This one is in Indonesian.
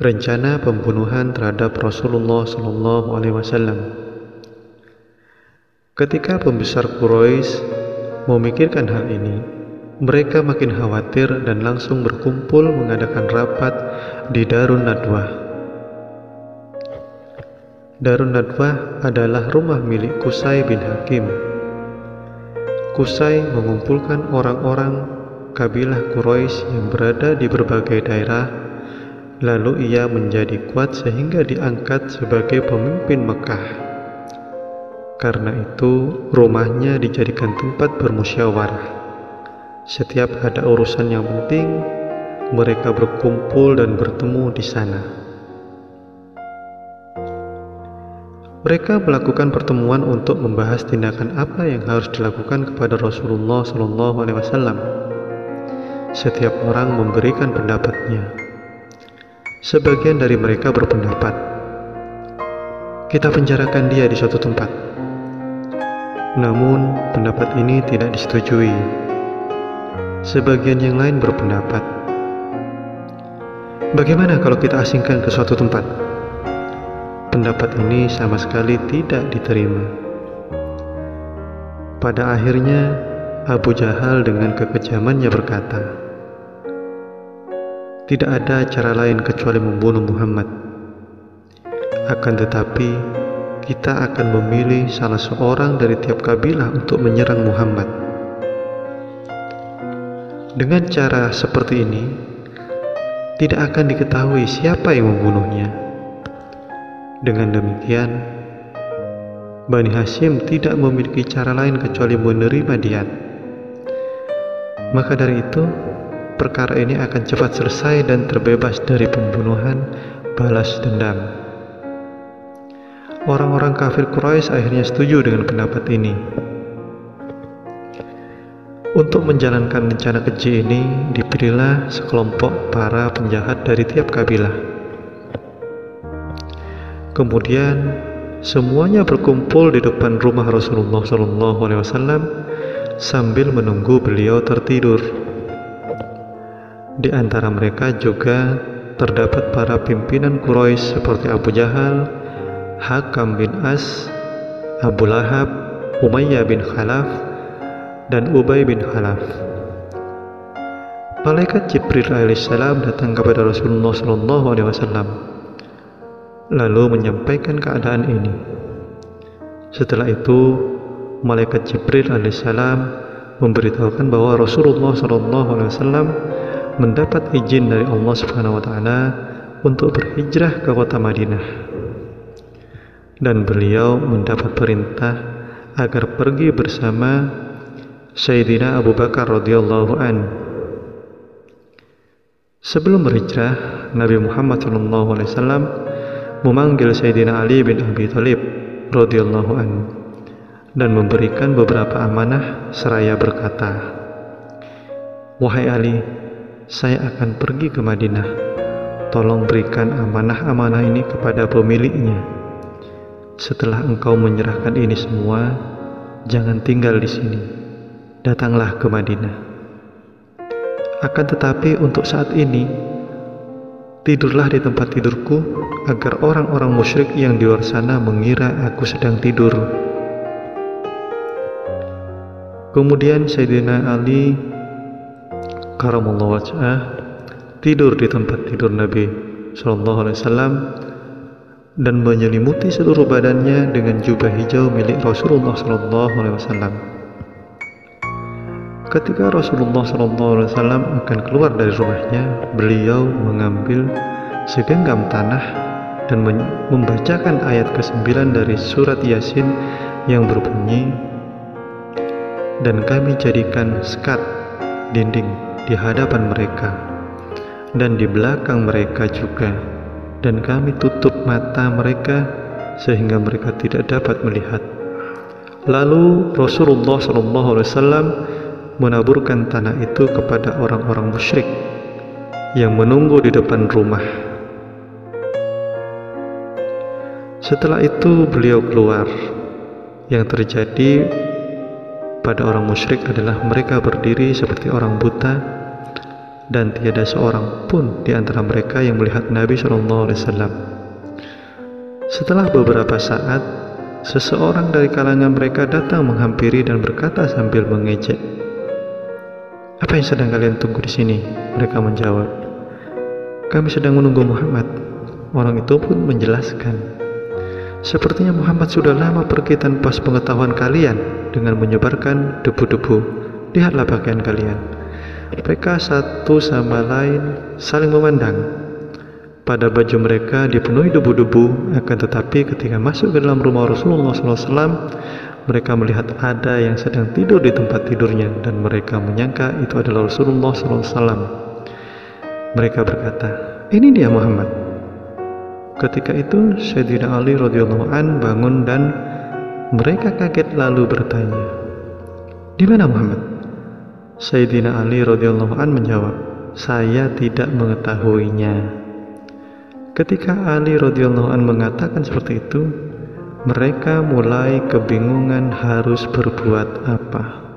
Rencana pembunuhan terhadap Rasulullah SAW. Ketika pembesar Quraisy memikirkan hal ini, mereka makin khawatir dan langsung berkumpul mengadakan rapat di Darun Nadwah. Darun Nadwah adalah rumah milik Qusay bin Hakim. Qusay mengumpulkan orang-orang kabilah Quraisy yang berada di berbagai daerah. Lalu ia menjadi kuat sehingga diangkat sebagai pemimpin Mekah. Karena itu, rumahnya dijadikan tempat bermusyawarah. Setiap ada urusan yang penting, mereka berkumpul dan bertemu di sana. Mereka melakukan pertemuan untuk membahas tindakan apa yang harus dilakukan kepada Rasulullah SAW. Setiap orang memberikan pendapatnya. Sebagian dari mereka berpendapat, kita penjarakan dia di suatu tempat. Namun, pendapat ini tidak disetujui. Sebagian yang lain berpendapat, bagaimana kalau kita asingkan ke suatu tempat? Pendapat ini sama sekali tidak diterima. Pada akhirnya, Abu Jahal dengan kekejamannya berkata, tidak ada cara lain kecuali membunuh Muhammad. Akan tetapi, kita akan memilih salah seorang dari tiap kabilah untuk menyerang Muhammad. Dengan cara seperti ini, tidak akan diketahui siapa yang membunuhnya. Dengan demikian, Bani Hashim tidak memiliki cara lain kecuali menerima diat. Maka dari itu, perkara ini akan cepat selesai dan terbebas dari pembunuhan balas dendam. Orang-orang kafir Quraisy akhirnya setuju dengan pendapat ini. Untuk menjalankan rencana keji ini, dipilihlah sekelompok para penjahat dari tiap kabilah. Kemudian, semuanya berkumpul di depan rumah Rasulullah SAW sambil menunggu beliau tertidur. Di antara mereka juga terdapat para pimpinan Quraisy seperti Abu Jahal, Hakam bin As, Abu Lahab, Umayyah bin Khalaf, dan Ubay bin Khalaf. Malaikat Jibril alaihissalam datang kepada Rasulullah SAW, lalu menyampaikan keadaan ini. Setelah itu, Malaikat Jibril alaihissalam memberitahukan bahwa Rasulullah SAW mendapat izin dari Allah Subhanahu wa Ta'ala untuk berhijrah ke kota Madinah, dan beliau mendapat perintah agar pergi bersama Sayyidina Abu Bakar radhiyallahu an. Sebelum berhijrah, Nabi Muhammad SAW memanggil Sayyidina Ali bin Abi Thalib radhiyallahu an dan memberikan beberapa amanah seraya berkata, "Wahai Ali, saya akan pergi ke Madinah. Tolong berikan amanah-amanah ini kepada pemiliknya. Setelah engkau menyerahkan ini semua, jangan tinggal di sini. Datanglah ke Madinah. Akan tetapi untuk saat ini, tidurlah di tempat tidurku agar orang-orang musyrik yang di luar sana mengira aku sedang tidur." Kemudian Sayyidina Ali karamallahu wajhah tidur di tempat tidur Nabi SAW dan menyelimuti seluruh badannya dengan jubah hijau milik Rasulullah SAW. Ketika Rasulullah SAW akan keluar dari rumahnya, beliau mengambil segenggam tanah dan membacakan ayat ke-9 dari surat Yasin yang berbunyi, "Dan kami jadikan sekat dinding di hadapan mereka dan di belakang mereka juga, dan kami tutup mata mereka sehingga mereka tidak dapat melihat." Lalu Rasulullah SAW menaburkan tanah itu kepada orang-orang musyrik yang menunggu di depan rumah. Setelah itu beliau keluar. Yang terjadi pada orang musyrik adalah mereka berdiri seperti orang buta dan tiada seorang pun di antara mereka yang melihat Nabi SAW. Setelah beberapa saat, seseorang dari kalangan mereka datang menghampiri dan berkata sambil mengejek, "Apa yang sedang kalian tunggu di sini?" Mereka menjawab, "Kami sedang menunggu Muhammad." Orang itu pun menjelaskan, "Sepertinya Muhammad sudah lama pergi tanpa sepengetahuan kalian dengan menyebarkan debu-debu. Lihatlah pakaian kalian." Mereka satu sama lain saling memandang. Pada baju mereka dipenuhi debu-debu, akan tetapi ketika masuk ke dalam rumah Rasulullah SAW, mereka melihat ada yang sedang tidur di tempat tidurnya, dan mereka menyangka itu adalah Rasulullah SAW. Mereka berkata, "Ini dia Muhammad." Ketika itu Sayyidina Ali radhiyallahu an bangun dan mereka kaget lalu bertanya, "Di mana Muhammad?" Sayyidina Ali radhiyallahu an menjawab, "Saya tidak mengetahuinya." Ketika Ali radhiyallahu an mengatakan seperti itu, mereka mulai kebingungan harus berbuat apa.